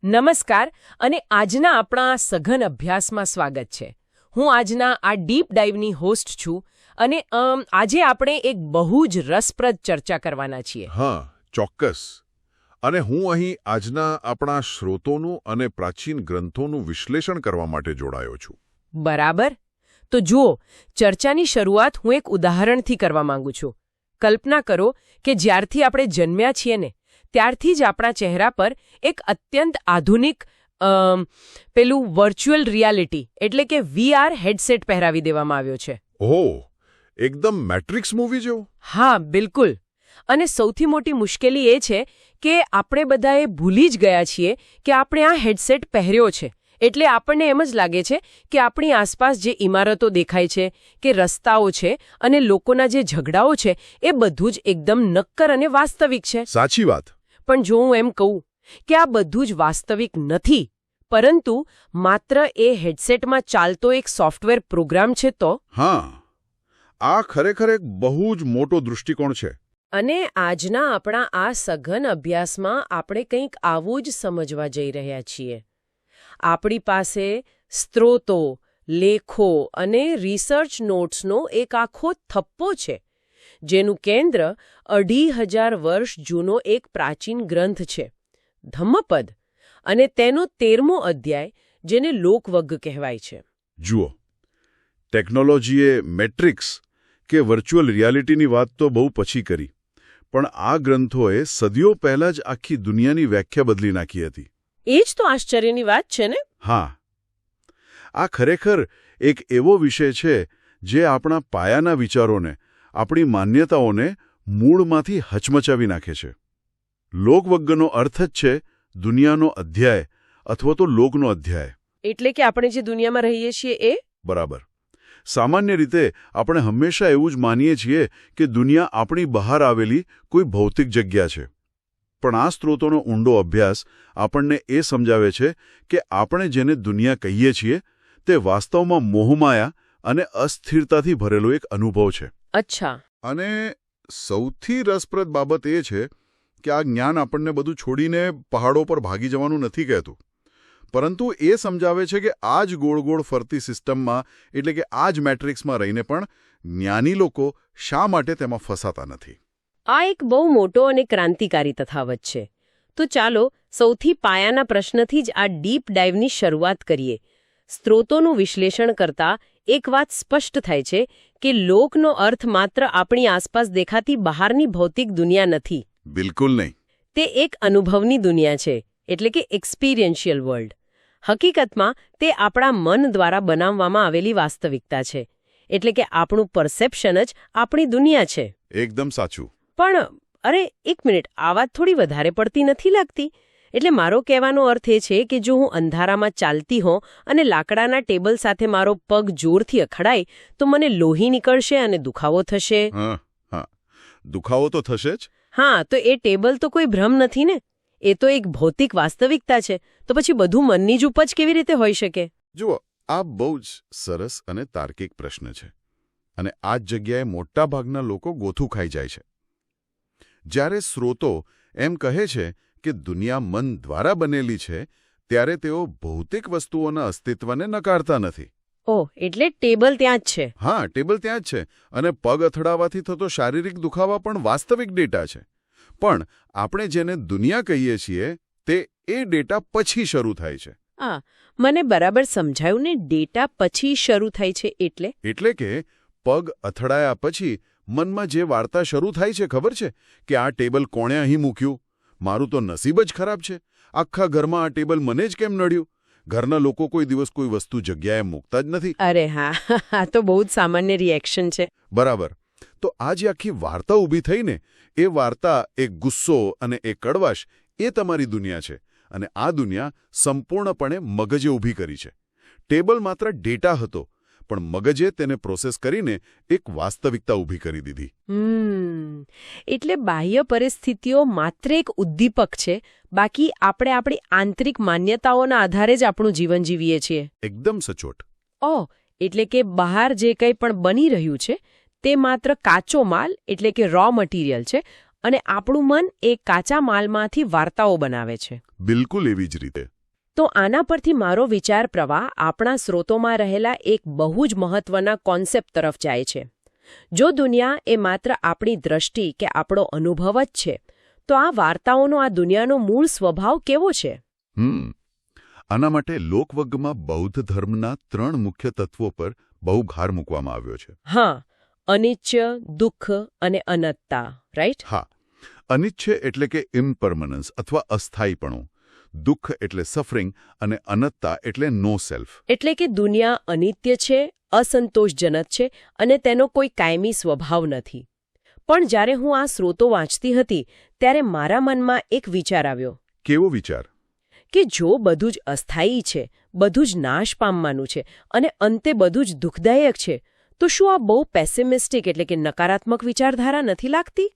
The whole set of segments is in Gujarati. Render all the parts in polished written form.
નમસ્કાર અને આજના આપણા સઘન અભ્યાસમાં સ્વાગત છે. હું આજના આ ડીપ ડાઇવની હોસ્ટ છું અને આજે આપણે એક બહુ જ રસપ્રદ ચર્ચા કરવાના છીએ. હા, ચોક્કસ. અને હું અહીં આજના આપણા સ્રોતોનું અને પ્રાચીન ગ્રંથોનું વિશ્લેષણ કરવા માટે જોડાયો છું. બરાબર. તો જુઓ, ચર્ચાની શરૂઆત હું એક ઉદાહરણથી કરવા માંગુ છું. કલ્પના કરો કે જ્યારથી આપણે જન્મ્યા છીએ ને ત્યારથી જ આપણા ચહેરા પર એક અત્યંત આધુનિક પેલું વર્ચ્યુઅલ રિયાલિટી એટલે કે VR હેડસેટ પહેરાવી દેવામાં આવ્યો છે. ઓહ, એકદમ મેટ્રિક્સ મૂવી જેવું. હા, બિલકુલ. અને સૌથી મોટી મુશ્કેલી એ છે કે આપણે બધાએ ભૂલી જ ગયા છીએ કે આપણે આ હેડસેટ પહેર્યો છે. એટલે આપણને એમ જ લાગે છે કે આપણી આસપાસ જે ઇમારતો દેખાય છે કે રસ્તાઓ છે અને લોકોના જે ઝઘડાઓ છે એ બધું જ એકદમ નક્કર અને વાસ્તવિક છે. સાચી વાત. પણ જો હું એમ કહું કે આ બધું જ વાસ્તવિક નથી, પરંતુ માત્ર એ હેડસેટમાં ચાલતો એક સોફ્ટવેર પ્રોગ્રામ છે તો? હા, આ ખરેખર એક બહુ જ મોટો દૃષ્ટિકોણ છે. અને આજના આપણા આ સઘન અભ્યાસમાં આપણે કંઈક આવું જ સમજવા જઈ રહ્યા છીએ. આપણી પાસે સ્ત્રોતો, લેખો અને રિસર્ચ નોટ્સનો એક આખો થપ્પો છે, જેનું કેન્દ્ર 2500 વર્ષ જૂનો એક પ્રાચીન ગ્રંથ છે, ધમ્મપદ, અને તેનો 13મો અધ્યાય, જેને લોકવગ્ગ કહેવાય છે. જુઓ, ટેકનોલોજીએ મેટ્રિક્સ કે વર્ચ્યુઅલ રિયાલિટીની વાત તો બહુ પછી કરી, પણ આ ગ્રંથોએ સદીઓ પહેલાં જ આખી દુનિયાની વ્યાખ્યા બદલી નાખી હતી. એ જ તો આશ્ચર્યની વાત છે ને? હા, આ ખરેખર એક એવો વિષય છે જે આપણા પાયાના વિચારોને, આપણી માન્યતાઓને મૂળમાંથી હચમચાવી નાખે છે. લોકવગ્ગનો અર્થ જ છે દુનિયાનો અધ્યાય અથવા તો લોકનો અધ્યાય. એટલે કે આપણે જે દુનિયામાં રહીએ છીએ એ? બરાબર. સામાન્ય રીતે આપણે હંમેશા એવું જ માનીએ છીએ કે દુનિયા આપણી બહાર આવેલી કોઈ ભૌતિક જગ્યા છે. પણ આ સ્ત્રોતોનો ઊંડો અભ્યાસ આપણને એ સમજાવે છે કે આપણે જેને દુનિયા કહીએ છીએ તે વાસ્તવમાં મોહમાયા અને અસ્થિરતાથી ભરેલો એક અનુભવ છે. અચ્છા. અને સૌથી રસપ્રદ બાબત એ છે કે આ જ્ઞાન આપણને બધું છોડીને પહાડો પર ભાગી જવાનું નથી કહેતું, પરંતુ એ સમજાવે છે કે આ જ ગોળ ગોળ ફરતી સિસ્ટમમાં એટલે કે આ જ મેટ્રિક્સમાં રહીને પણ જ્ઞાની લોકો શા માટે તેમાં ફસાતા નથી. આ એક બહુ મોટો અને ક્રાંતિકારી તફાવત છે. તો ચાલો સૌથી પાયાના પ્રશ્નથી જ આ ડીપ ડાઇવની શરૂઆત કરીએ. સ્ત્રોતોનું વિશ્લેષણ કરતા એક વાત સ્પષ્ટ થાય છે કે લોકનો અર્થ માત્ર આપણી આસપાસ દેખાતી બહારની ભૌતિક દુનિયા નથી. બિલકુલ નહીં. તે એક અનુભવની દુનિયા છે, એટલે કે એક્સપિરિયન્શિયલ વર્લ્ડ. હકીકતમાં તે આપણા મન દ્વારા બનાવવામાં આવેલી વાસ્તવિકતા છે. એટલે કે આપણું પરસેપ્શન જ આપણી દુનિયા છે. એકદમ સાચું. પણ અરે એક મિનિટ, આ વાત થોડી વધારે પડતી નથી લાગતી? એટલે મારો કહેવાનો અર્થ એ છે કે જો હું અંધારામાં ચાલતી હોઉં અને લાકડાના ટેબલ સાથે મારો પગ જોરથી અખડાય તો મને લોહી નીકળશે અને દુખાવો થશે. હા, દુખાવો તો થશે જ. હા, તો એ ટેબલ તો કોઈ ભ્રમ નથી ને, એ તો એક ભૌતિક વાસ્તવિકતા છે. તો પછી બધું મનની જ ઉપજ કેવી રીતે હોઈ શકે? જુઓ, આ બહુ જ સરસ અને તાર્કિક પ્રશ્ન છે, અને આ જ જગ્યાએ મોટાભાગના લોકો ગોથું ખાઈ જાય છે. જ્યારે સ્ત્રોતો એમ કહે છે કે દુનિયા મન દ્વારા બનેલી છે, ત્યારે તેઓ ભૌતિક વસ્તુઓના અસ્તિત્વને નકારતા નથી. ઓહ, એટલે ટેબલ ત્યાં જ છે. હા, ટેબલ ત્યાં જ છે, અને પગ અથડાવાથી થતો શારીરિક દુખાવા પણ વાસ્તવિક ડેટા છે. પણ આપણે જેને દુનિયા કહીએ છીએ તે એ ડેટા પછી શરૂ થાય છે. મને બરાબર સમજાયું ને. ડેટા પછી શરૂ થાય છે એટલે કે પગ અથડાયા પછી મનમાં જે વાર્તા શરૂ થાય છે ખબર છે કે આ ટેબલ કોણે અહીં મૂક્યું? મારું તો નસીબ જ ખરાબ છે. આખા ઘરમાં આ ટેબલ મને જ કેમ નડ્યું? ઘરના લોકો કોઈ દિવસ કોઈ વસ્તુ જગ્યાએ મૂકતા જ નથી. અરે હા, આ તો બહુ જ સામાન્ય રિએક્શન છે. બરાબર. તો આ જે આખી વાર્તા ઊભી થઈને, એ વાર્તા, એક ગુસ્સો અને એક કડવાશ, એ તમારી દુનિયા છે. અને આ દુનિયા સંપૂર્ણપણે મગજે ઊભી કરી છે. ટેબલ માત્ર ડેટા હતો, પણ મગજે તેને પ્રોસેસ કરીને એક વાસ્તવિકતા ઊભી કરી દીધી. એટલે બાહ્ય પરિસ્થિતિઓ માત્ર એક ઉદ્દીપક છે, બાકી આપણે આપણી આંતરિક માન્યતાઓના આધારે જ આપણું જીવન જીવીએ છીએ. એકદમ સચોટ. એટલે કે બહાર જે કંઈ પણ બની રહ્યું છે તે માત્ર કાચો માલ એટલે કે રો મટીરિયલ છે, અને આપણું મન એ કાચા માલમાંથી વાર્તાઓ બનાવે છે. બિલકુલ એવી જ રીતે. તો આના પરથી મારો વિચાર પ્રવાહ આપણા સ્રોતોમાં રહેલા એક બહુ જ મહત્વના કોન્સેપ્ટ તરફ જાય છે. જો દુનિયા એ માત્ર આપણી દ્રષ્ટિ કે આપણો અનુભવ જ છે, તો આ વાર્તાઓનો આ દુનિયાનો મૂળ સ્વભાવ કેવો છે? આના માટે લોકવગ્ગમાં બૌદ્ધ ધર્મના 3 મુખ્ય તત્વો પર બહુ ભાર મૂકવામાં આવ્યો છે. હા, અનિત્ય, દુઃખ અને અનત્તા, રાઈટ? હા, અનિચ્છ એટલે કે ઇમ્પર્મનન્સ અથવા અસ્થાયીપણું, દુઃખ એટલે સફરિંગ અને અનત્તા એટલે નો સેલ્ફ. એટલે કે દુનિયા અનિત્ય છે, અસંતોષજનક છે અને તેનો કોઈ કાયમી સ્વભાવ નથી. પણ જ્યારે હું આ સ્રોતો વાંચતી હતી ત્યારે મારા મનમાં એક વિચાર આવ્યો. કેવો વિચાર? કે જો બધું જ અસ્થાયી છે, બધું જ નાશ પામવાનું છે અને અંતે બધું જ દુઃખદાયક છે, તો શું આ બહુ પેસિમિસ્ટિક એટલે કે નકારાત્મક વિચારધારા નથી લાગતી?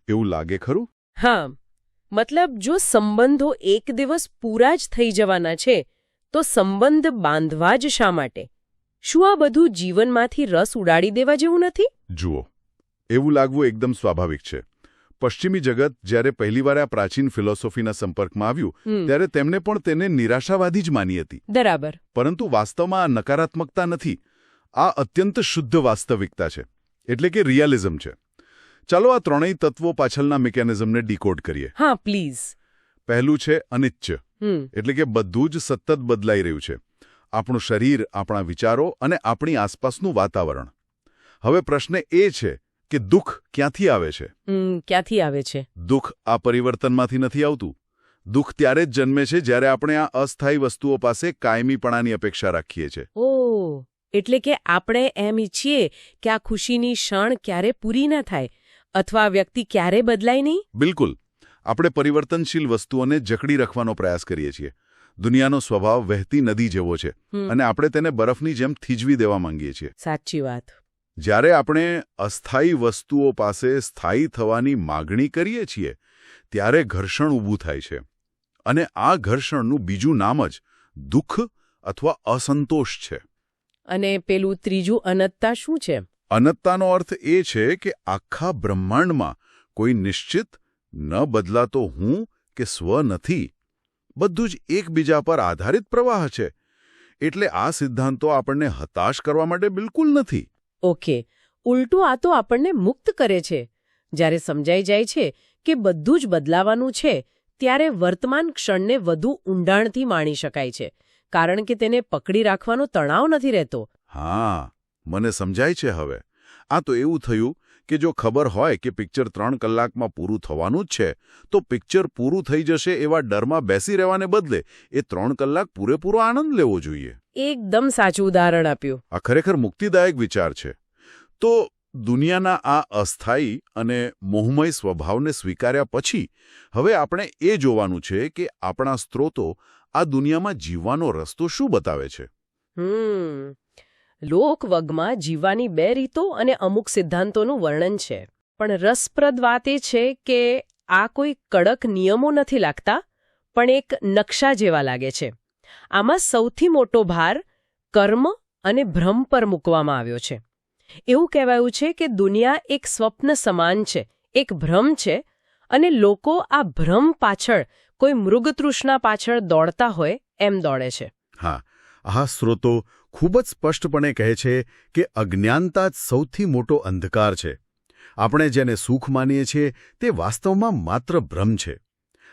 એવું લાગે ખરું? હા, મતલબ જો સંબંધો એક દિવસ પૂરા જ થઈ જવાના છે, તો સંબંધ બાંધવા જ શા માટે? શું આ બધું જીવનમાંથી રસ ઉડાડી દેવા જેવું નથી? જુઓ, એવું લાગવું એકદમ સ્વાભાવિક છે. પશ્ચિમી જગત જ્યારે પહેલીવાર આ પ્રાચીન ફિલોસોફીના સંપર્કમાં આવ્યું ત્યારે તેમણે પણ તેને નિરાશાવાદી જ માની હતી. બરાબર. પરંતુ વાસ્તવમાં આ નકારાત્મકતા નથી. આ અત્યંત શુદ્ધ વાસ્તવિકતા છે, એટલે કે રિયાલિઝમ છે. ચાલો આ ત્રણેય તત્વો પાછળના મિકેનિઝમને ડીકોડ કરીએ. હા, પ્લીઝ. પહેલું છે અનિચ્છ, એટલે કે બધું જ સતત બદલાઈ રહ્યું છે. આપણું શરીર, આપણા વિચારો અને આપણી આસપાસનું વાતાવરણ. હવે પ્રશ્ન એ છે કે દુઃખ ક્યાંથી આવે છે? ક્યાંથી આવે છે? દુઃખ આ પરિવર્તનમાંથી નથી આવતું. દુઃખ ત્યારે જ જન્મે છે જ્યારે આપણે આ અસ્થાયી વસ્તુઓ પાસે કાયમીપણાની અપેક્ષા રાખીએ છીએ. ઓહ, એટલે કે આપણે એમ ઈચ્છીએ કે આ ખુશીની ક્ષણ ક્યારે પૂરી ન થાય અથવા વ્યક્તિ ક્યારે બદલાય નહીં? બિલકુલ. આપણે પરિવર્તનશીલ વસ્તુઓને જકડી રાખવાનો પ્રયાસ કરીએ છીએ. દુનિયાનો સ્વભાવ વહેતી નદી જેવો છે અને આપણે તેને બરફની જેમ થીજવી દેવા માંગીએ છીએ. સાચી વાત. જ્યારે આપણે અસ્થાયી વસ્તુઓ પાસે સ્થાયી થવાની માગણી કરીએ છીએ ત્યારે ઘર્ષણ ઊભું થાય છે. અને આ ઘર્ષણનું બીજું નામ જ દુઃખ અથવા અસંતોષ છે. અને પેલું ત્રીજું અનત્તા શું છે? અનત્તાનો અર્થ એ છે કે આખા બ્રહ્માંડમાં કોઈ નિશ્ચિત, ન બદલાતો હું કે સ્વ નથી. બધું જ એકબીજા પર આધારિત પ્રવાહ છે. એટલે આ સિદ્ધાંતો આપણને હતાશ કરવા માટે બિલકુલ નથી. ઓકે, ઉલટું આ તો આપણને મુક્ત કરે છે. જ્યારે સમજાઈ જાય છે કે બધું જ બદલાવાનું છે, ત્યારે વર્તમાન ક્ષણને વધુ ઊંડાણથી માણી શકાય છે, કારણ કે તેને પકડી રાખવાનો તણાવ નથી રહેતો. હા, મને સમજાય છે હવે. આ તો એવું થયું કે જો ખબર હોય કે પિક્ચર 3 કલાકમાં પૂરું થવાનું જ છે, તો પિક્ચર પૂરું થઈ જશે એવા ડરમાં બેસી રહેવાને બદલે એ 3 કલાક પૂરેપૂરો આનંદ લેવો જોઈએ. એકદમ સાચું ઉદાહરણ આપ્યું. આ ખરેખર મુક્તિદાયક વિચાર છે. તો દુનિયાના આ અસ્થાયી અને મોહમય સ્વભાવને સ્વીકાર્યા પછી હવે આપણે એ જોવાનું છે કે આપણા સ્ત્રોતો આ દુનિયામાં જીવવાનો રસ્તો શું બતાવે છે. લોકવગમાં જીવવાની 2 રીતો અને અમુક સિદ્ધાંતોનું વર્ણન છે. પણ રસપ્રદ વાત એ છે કે આ કોઈ કડક નિયમો નથી લાગતા, પણ એક નકશા જેવા લાગે છે. આમાં સૌથી મોટો ભાર કર્મ અને ભ્રમ પર મૂકવામાં આવ્યો છે. એવું કહેવાયું છે કે દુનિયા એક સ્વપ્ન સમાન છે, એક ભ્રમ છે, અને લોકો આ ભ્રમ પાછળ કોઈ મૃગતૃષ્ણા પાછળ દોડતા હોય એમ દોડે છે. હા, આ સ્ત્રોતો ખૂબ જ સ્પષ્ટપણે કહે છે કે અજ્ઞાનતા જ સૌથી મોટો અંધકાર છે. આપણે જેને સુખ માનીએ છીએ તે વાસ્તવમાં માત્ર ભ્રમ છે.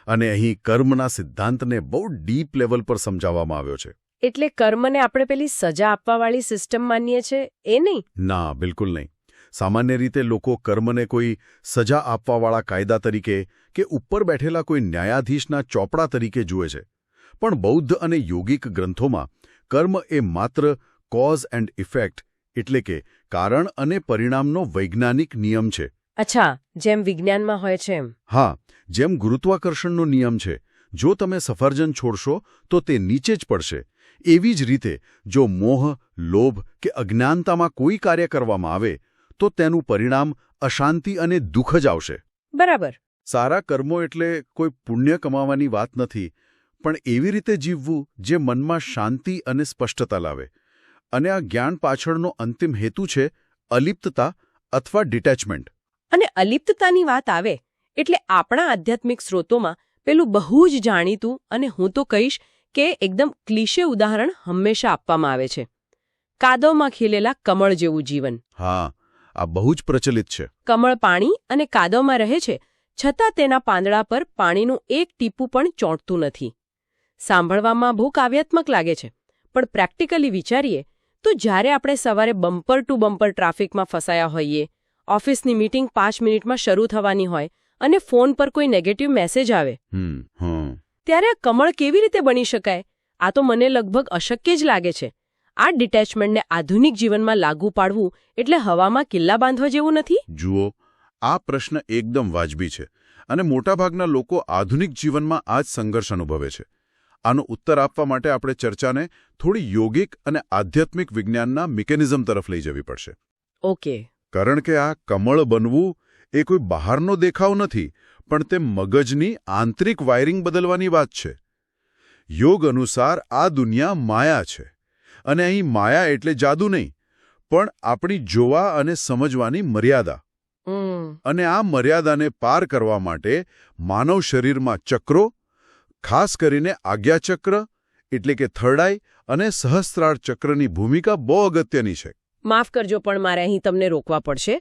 અને અહીં કર્મના સિદ્ધાંતને બહુ ડીપ લેવલ પર સમજાવવામાં આવ્યો છે. એટલે કર્મને આપણે પેલી સજા આપવાવાળી સિસ્ટમ માનીએ છીએ એ નહીં? ના, બિલકુલ નહીં. સામાન્ય રીતે લોકો કર્મને કોઈ સજા આપવાવાળા કાયદા તરીકે કે ઉપર બેઠેલા કોઈ ન્યાયાધીશના ચોપડા તરીકે જુએ છે. પણ બૌદ્ધ અને યોગિક ગ્રંથોમાં કર્મ એ માત્ર કોઝ એન્ડ ઇફેક્ટ એટલે કે કારણ અને પરિણામનો વૈજ્ઞાનિક નિયમ છે. અચ્છા, જેમ વિજ્ઞાનમાં હોય છે એમ? હા, જેમ ગુરુત્વાકર્ષણનો નિયમ છે. જો તમે સફરજન છોડશો તો તે નીચે જ પડશે. એવી જ રીતે જો મોહ, લોભ કે અજ્ઞાનતામાં કોઈ કાર્ય કરવામાં આવે તો તેનું પરિણામ અશાંતિ અને દુઃખ જ આવશે. બરાબર. સારા કર્મો એટલે કોઈ પુણ્ય કમાવાની વાત નથી, પણ એવી રીતે જીવવું જે મનમાં શાંતિ અને સ્પષ્ટતા લાવે. અને આ જ્ઞાન પાછળનો અંતિમ હેતુ છે અલિપ્તતા અથવા ડિટેચમેન્ટ. અને અલિપ્તતાની વાત આવે એટલે આપણા આધ્યાત્મિક સ્ત્રોતોમાં પેલું બહુ જ જાણીતું અને હું તો કહીશ કે એકદમ ક્લિશે ઉદાહરણ હંમેશા આપવામાં આવે છે. કાદવમાં ખીલેલા કમળ જેવું જીવન. હા, આ બહુ જ પ્રચલિત છે. કમળ પાણી અને કાદવમાં રહે છે, છતાં તેના પાંદડા પર પાણીનું એક ટીપું પણ ચોંટતું નથી. સાંભળવામાં બહુ કાવ્યાત્મક લાગે છે, પણ પ્રેક્ટિકલી વિચારીએ તો જ્યારે આપણે સવારે બમ્પર ટુ બમ્પર ટ્રાફિકમાં ફસાયા હોઈએ, ઓફિસની મીટિંગ 5 મિનિટમાં શરૂ થવાની હોય અને ફોન પર કોઈ નેગેટિવ મેસેજ આવે, ત્યારે આ કમળ કેવી રીતે બની શકાય? આ તો મને લગભગ અશક્ય જ લાગે છે. આ ડિટેચમેન્ટને આધુનિક જીવનમાં લાગુ પાડવું એટલે હવામાં કિલ્લા બાંધવા જેવું નથી? જુઓ, આ પ્રશ્ન એકદમ વાજબી છે અને મોટાભાગના લોકો આધુનિક જીવનમાં આ જ સંઘર્ષ અનુભવે છે. આનો ઉત્તર આપવા માટે આપણે ચર્ચાને થોડી યોગિક અને આધ્યાત્મિક વિજ્ઞાનના મિકેનિઝમ તરફ લઈ જવી પડશે. ઓકે. કારણ કે આ કમળ બનવું એ કોઈ બહારનો દેખાવ નથી, પણ તે મગજની આંતરિક વાયરિંગ બદલવાની વાત છે. યોગ અનુસાર આ દુનિયા માયા છે, અને અહીં માયા એટલે જાદુ નહીં, પણ આપણી જોવા અને સમજવાની મર્યાદા. અને આ મર્યાદાને પાર કરવા માટે માનવ શરીરમાં ચક્રો, ખાસ કરીને આજ્ઞાચક્ર એટલે કે થર્ડ આઈ અને સહસ્ત્રાર ચક્રની ભૂમિકા બહુ અગત્યની છે. માફ કરજો, પણ મારે અહીં તમને રોકવા પડશે.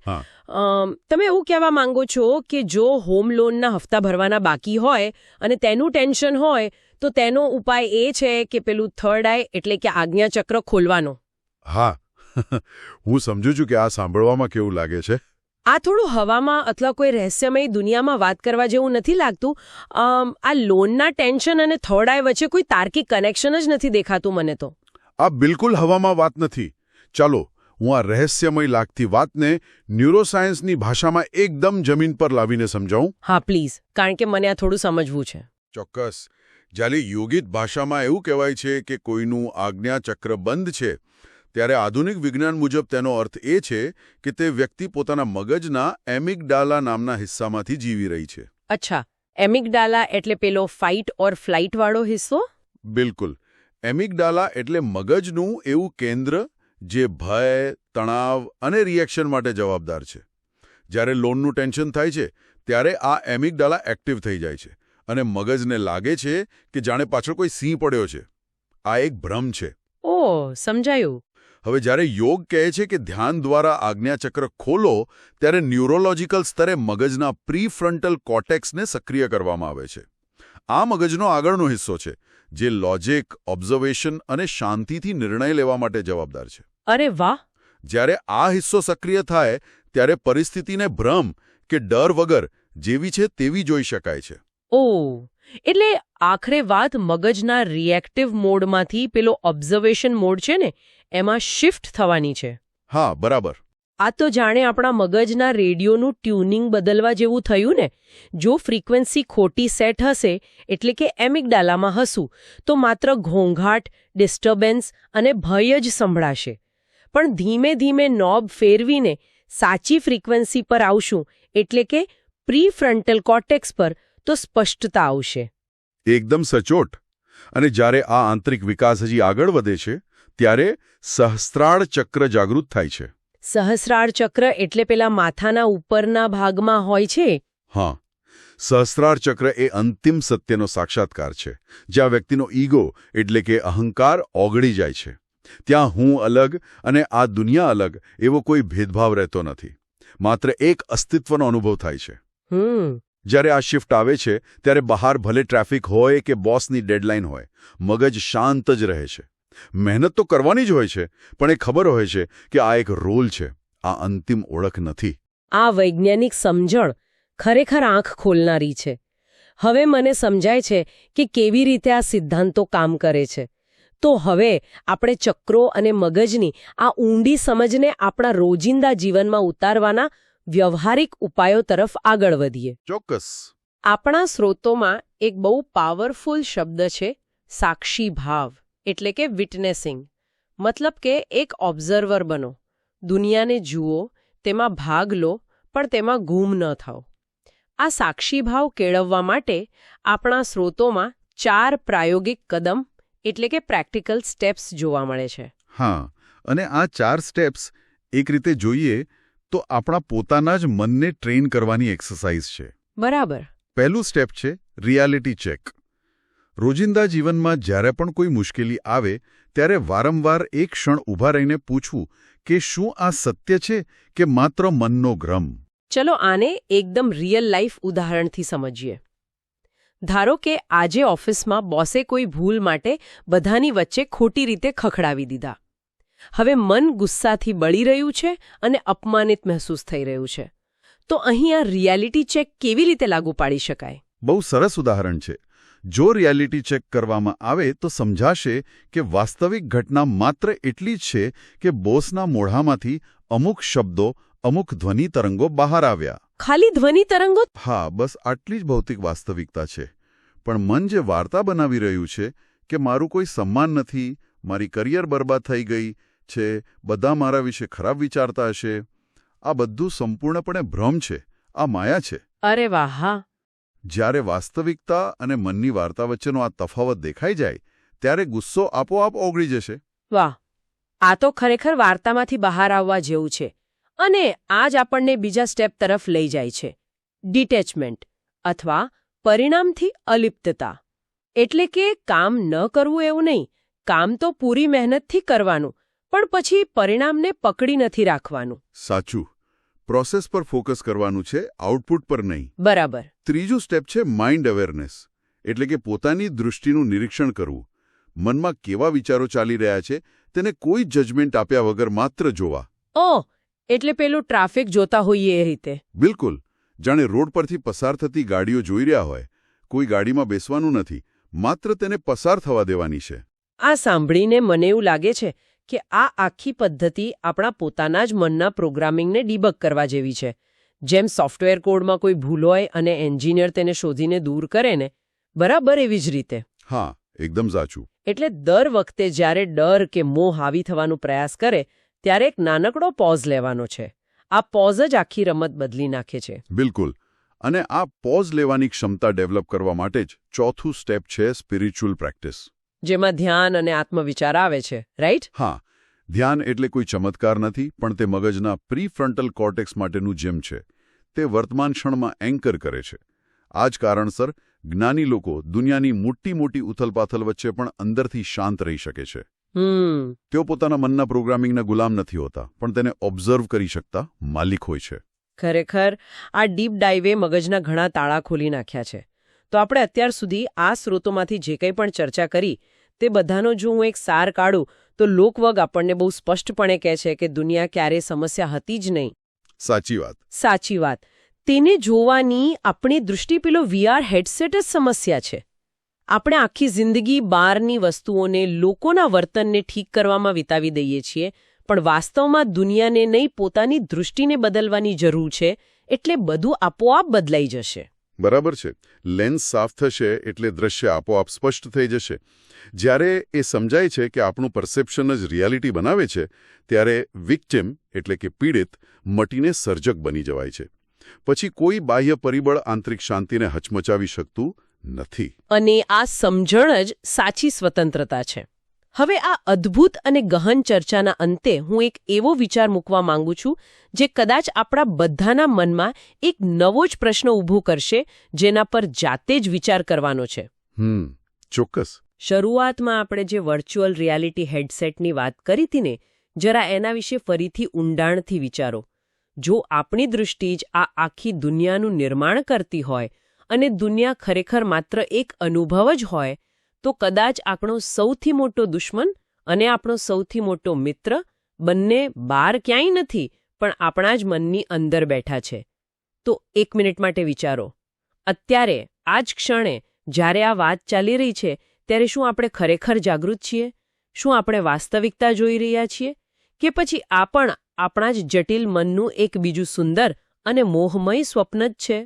તમે એવું કહેવા માંગો છો કે જો હોમ લોનના હપ્તા ભરવાના બાકી હોય અને તેનું ટેન્શન હોય તો તેનો ઉપાય એ છે કે પેલું થર્ડ આઈ એટલે કે આજ્ઞાચક્ર ખોલવાનો. હા, હું સમજુ છું કે આ સાંભળવામાં કેવું લાગે છે. આ થોડું હવામાં અથવા કોઈ રહસ્યમય દુનિયામાં વાત કરવા જેવું નથી લાગતું. આ લોનના ટેન્શન અને થર્ડ આઈ વચ્ચે કોઈ તાર્કિક કનેક્શન જ નથી દેખાતું મને તો. આ બિલકુલ હવામાં વાત નથી. ચાલો, હું આ રહસ્યમય લાગતી વાતને ન્યુરોસાયન્સની ભાષામાં એકદમ જમીન પર લાવીને સમજાવું. હા પ્લીઝ, કારણ કે મને આ થોડું સમજવું છે. ચોક્કસ. જ્યારે યોગિત ભાષામાં એવું કહેવાય છે કે કોઈનું આજ્ઞાચક્ર બંધ છે, ત્યારે આધુનિક વિજ્ઞાન મુજબ તેનો અર્થ એ છે કે તે વ્યક્તિ પોતાના મગજના એમિગડાલા નામના હિસ્સામાંથી જીવી રહી છે. અચ્છા, એમિગડાલા એટલે પેલો ફાઇટ ઓર ફ્લાઇટ વાળો હિસ્સો? બિલકુલ. એમિગડાલા એટલે મગજનું એવું કેન્દ્ર જે ભય, તણાવ અને રિએક્શન માટે જવાબદાર છે. જ્યારે લોનનું ટેન્શન થાય છે, ત્યારે આ એમિગડાલા એક્ટિવ થઈ જાય છે અને મગજને લાગે છે કે જાણે પાછળ કોઈ સિંહ પડ્યો છે. આ એક ભ્રમ છે. ઓહ, સમજાયું. હવે જ્યારે યોગ કહે છે કે ધ્યાન દ્વારા આજ્ઞાચક્ર ખોલો, ત્યારે ન્યુરોલોજીકલ સ્તરે મગજના પ્રીફ્રન્ટલ કોર્ટેક્સને સક્રિય કરવામાં આવે છે. આ મગજનો આગળનો હિસ્સો છે જે લોજિક, ઓબ્ઝર્વેશન અને શાંતિથી નિર્ણય લેવા માટે જવાબદાર છે. અરે વાહ! જ્યારે આ હિસ્સો સક્રિય થાય ત્યારે પરિસ્થિતિને ભ્રમ કે ડર વગર જેવી છે તેવી જોઈ શકાય છે. ઓહ, એટલે આખરે વાત મગજના રિએક્ટિવ મોડમાંથી પેલો ઓબ્ઝર્વેશન મોડ છે ને એમાં શિફ્ટ થવાની છે. હા, બરાબર. આ તો જાણે આપણા મગજના રેડિયોનું ટ્યુનિંગ બદલવા જેવું થયું ને. જો ફ્રીક્વન્સી ખોટી સેટ હશે એટલે કે એમિગડાલામાં હશું તો માત્ર ઘોંઘાટ, ડિસ્ટર્બન્સ અને ભય જ સંભળાશે. પણ ધીમે ધીમે નોબ ફેરવીને સાચી ફ્રીક્વન્સી પર આવશું એટલે કે પ્રીફ્રન્ટલ કોર્ટેક્સ પર તો સ્પષ્ટતા આવશે. એકદમ સચોટ. અને જ્યારે આ આંતરિક વિકાસ હજી આગળ વધે છે ત્યારે સહસ્ત્રાળ ચક્ર જાગૃત થાય છે. સહસ્રાર ચક્ર એટલે પેલા માથાના ઉપરના ભાગમાં હોય છે? હા, સહસ્ત્રાર ચક્ર એ અંતિમ સત્યનો સાક્ષાત્કાર છે, જ્યાં વ્યક્તિનો ઈગો એટલે કે અહંકાર ઓગળી જાય છે. ત્યાં હું અલગ અને આ દુનિયા અલગ એવો કોઈ ભેદભાવ રહેતો નથી. માત્ર એક અસ્તિત્વનો અનુભવ થાય છે. જ્યારે આ શિફ્ટ આવે છે ત્યારે બહાર ભલે ટ્રાફિક હોય કે બોસની ડેડલાઇન હોય, મગજ શાંત જ રહે છે. મહેનત તો કરવાની જ હોય છે, પણ એ ખબર હોય છે કે આ એક રોલ છે, આ અંતિમ ઓળખ નથી. આ વૈજ્ઞાનિક સમજણ ખરેખર આંખ ખોલનારી છે. હવે મને સમજાય છે કે કેવી રીતે આ સિદ્ધાંતો કામ કરે છે. તો હવે આપણે ચક્રો અને મગજની આ ઊંડી સમજને આપણા રોજિંદા જીવનમાં ઉતારવાના વ્યવહારિક ઉપાયો તરફ આગળ વધીએ. ચોક્કસ. આપણા સ્રોતોમાં એક બહુ પાવરફુલ શબ્દ છે, સાક્ષી ભાવ એટલે કે વિટનેસિંગ. મતલબ કે એક ઓબ્ઝર્વર બનો, દુનિયાને જુઓ, તેમાં ભાગ લો, પણ તેમાં ગુમ ન થાઓ. આ સાક્ષી ભાવ કેળવવા માટે આપણા સ્રોતોમાં 4 પ્રાયોગિક કદમ એટલે કે પ્રેક્ટિકલ સ્ટેપ્સ જોવા મળે છે. હા, અને આ 4 સ્ટેપ્સ એક રીતે જોઈએ તો આપણા પોતાના જ મનને ટ્રેન કરવાની એક્સરસાઇઝ છે. બરાબર. પહેલું સ્ટેપ છે રિયાલિટી ચેક. રોજિંદા જીવનમાં જ્યારે પણ કોઈ મુશ્કેલી આવે ત્યારે વારંવાર એક ક્ષણ ઊભા રહીને પૂછવું કે શું આ સત્ય છે કે માત્ર મનનો ભ્રમ. ચલો આને એકદમ રિયલ લાઈફ ઉદાહરણથી સમજીએ. ધારો કે આજે ઓફિસમાં બોસે કોઈ ભૂલ માટે બધાની વચ્ચે ખોટી રીતે ખખડાવી દીધા. હવે મન ગુસ્સાથી બળી રહ્યું છે અને અપમાનિત મહેસૂસ થઈ રહ્યું છે. તો અહીં આ રિયાલિટી ચેક કેવી રીતે લાગુ પાડી શકાય? બહુ સરસ ઉદાહરણ છે. જો રિયાલિટી ચેક કરવામાં આવે તો સમજાશે કે વાસ્તવિક ઘટના માત્ર એટલી જ છે કે બોસના મોઢામાંથી અમુક શબ્દો, અમુક ધ્વનિ તરંગો બહાર આવ્યા. ખાલી ધ્વનિ તરંગો? હા, બસ આટલી જ ભૌતિક વાસ્તવિકતા છે. પણ મન જે વાર્તા બનાવી રહ્યું છે કે મારું કોઈ સન્માન નથી, મારી કરિયર બરબાદ થઈ ગઈ છે, બધા મારા વિશે ખરાબ વિચારતા હશે, આ બધું સંપૂર્ણપણે ભ્રમ છે, આ માયા છે. અરે વાહ! હા. જ્યારે વાસ્તવિકતા અને મનની વાર્તા વચ્ચેનો આ તફાવત દેખાઈ જાય ત્યારે ગુસ્સો આપોઆપ ઓગળી જશે. વાહ! આ તો ખરેખર વાર્તામાંથી બહાર આવવા જેવું છે. અને આ જ આપણને બીજા સ્ટેપ તરફ લઈ જાય છે, ડિટેચમેન્ટ અથવા પરિણામથી અલિપ્તતા. એટલે કે કામ ન કરવું એવું નહીં, કામ તો પૂરી મહેનતથી કરવાનું, પણ પછી પરિણામને પકડી નથી રાખવાનું. સાચું. પ્રોસેસ પર ફોકસ કરવાનું છે, આઉટપુટ પર નહીં. બરાબર. ત્રીજું સ્ટેપ છે માઇન્ડ અવેરનેસ, એટલે કે પોતાની દૃષ્ટિનું નિરીક્ષણ કરવું. મનમાં કેવા વિચારો ચાલી રહ્યા છે તેને કોઈ જજમેન્ટ આપ્યા વગર માત્ર જોવા. ઓહ, એટલે પેલું ટ્રાફિક જોતા હોઈએ એ રીતે. બિલકુલ. જાણે રોડ પરથી પસાર થતી ગાડીઓ જોઈ રહ્યા હોય. કોઈ ગાડીમાં બેસવાનું નથી, માત્ર તેને પસાર થવા દેવાની છે. આ સાંભળીને મને એવું લાગે છે કે આ આખી પદ્ધતિ આપણા પોતાના જ મનના પ્રોગ્રામિંગને ડીબગ કરવા જેવી છે. જેમ સોફ્ટવેર કોડમાં કોઈ ભૂલ હોય અને એન્જિનિયર તેને શોધીને દૂર કરે ને, બરાબર એવી જ રીતે. હા, એકદમ સાચું. એટલે દર વખતે જ્યારે ડર કે મોહ હાવી થવાનો પ્રયાસ કરે ત્યારે એક નાનકડો પોઝ લેવાનો છે. આ પોઝ જ આખી રમત બદલી નાખે છે. બિલકુલ. અને આ પોઝ લેવાની ક્ષમતા ડેવલપ કરવા માટે જ ચોથું સ્ટેપ છે સ્પિરિચ્યુઅલ પ્રેક્ટિસ. જેમાં ધ્યાન અને આત્મવિચાર આવે છે, રાઈટ? હા. ધ્યાન એટલે કોઈ ચમત્કાર નથી, પણ તે મગજના પ્રીફ્રન્ટલ કોર્ટેક્સ માટેનું જીમ છે. તે વર્તમાન ક્ષણમાં એન્કર કરે છે. આ જ કારણસર જ્ઞાની લોકો દુનિયાની મોટી મોટી ઉથલપાથલ વચ્ચે પણ અંદરથી શાંત રહી શકે છે. તેઓ પોતાના મનના પ્રોગ્રામિંગના ગુલામ નથી હોતા, પણ તેને ઓબ્ઝર્વ કરી શકતા માલિક હોય છે. ખરેખર આ ડીપ ડાઇવે મગજના ઘણા તાળા ખોલી નાખ્યા છે. તો આપણે અત્યાર સુધી આ સ્રોતોમાંથી જે કંઈ પણ ચર્ચા કરી તે બધાનો જો હું એક સાર કાઢું તો લોકવગ આપણને બહુ સ્પષ્ટપણે કહે છે કે દુનિયા ક્યારેય સમસ્યા હતી જ નહીં. સાચી વાત. સાચી વાત. તેને જોવાની આપણી દૃષ્ટિ પેલો VR હેડસેટ જ સમસ્યા છે. આપણે આખી જિંદગી બહારની વસ્તુઓને, લોકોના વર્તનને ઠીક કરવામાં વિતાવી દઈએ છીએ, પણ વાસ્તવમાં દુનિયાને નહીં પોતાની દૃષ્ટિને બદલવાની જરૂર છે, એટલે બધું આપોઆપ બદલાઈ જશે. બરાબર છે. લેન્સ સાફ થશે એટલે દ્રશ્ય આપોઆપ સ્પષ્ટ થઈ જશે. જ્યારે એ સમજાય છે કે આપણું પરસેપ્શન જ રિયાલિટી બનાવે છે, ત્યારે વિક્ટિમ એટલે કે પીડિત મટીને સર્જક બની જવાય છે. પછી કોઈ બાહ્ય પરિબળ આંતરિક શાંતિને હચમચાવી શકતું નથી. અને આ સમજણ જ સાચી સ્વતંત્રતા છે. હવે આ અદ્ભુત અને ગહન ચર્ચાના અંતે હું એક એવો વિચાર મૂકવા માંગુ છું જે કદાચ આપણા બધાના મનમાં એક નવો જ પ્રશ્ન ઊભો કરશે, જેના પર જાતે જ વિચાર કરવાનો છે. ચોક્કસ. શરૂઆતમાં આપણે જે વર્ચ્યુઅલ રિયાલિટી હેડસેટની વાત કરી હતી ને, જરા એના વિશે ફરીથી ઊંડાણથી વિચારો. જો આપણી દૃષ્ટિ જ આ આખી દુનિયાનું નિર્માણ કરતી હોય અને દુનિયા ખરેખર માત્ર એક અનુભવ જ હોય, તો કદાચ આપણો સૌથી મોટો દુશ્મન અને આપણો સૌથી મોટો મિત્ર બંને બહાર ક્યાંય નથી, પણ આપણા જ મનની અંદર બેઠા છે. તો એક મિનિટ માટે વિચારો. અત્યારે આ જ ક્ષણે જ્યારે આ વાત ચાલી રહી છે ત્યારે શું આપણે ખરેખર જાગૃત છીએ? શું આપણે વાસ્તવિકતા જોઈ રહ્યા છીએ? કે પછી આ પણ આપણા જ જટિલ મનનું એક બીજું સુંદર અને મોહમય સ્વપ્ન જ છે?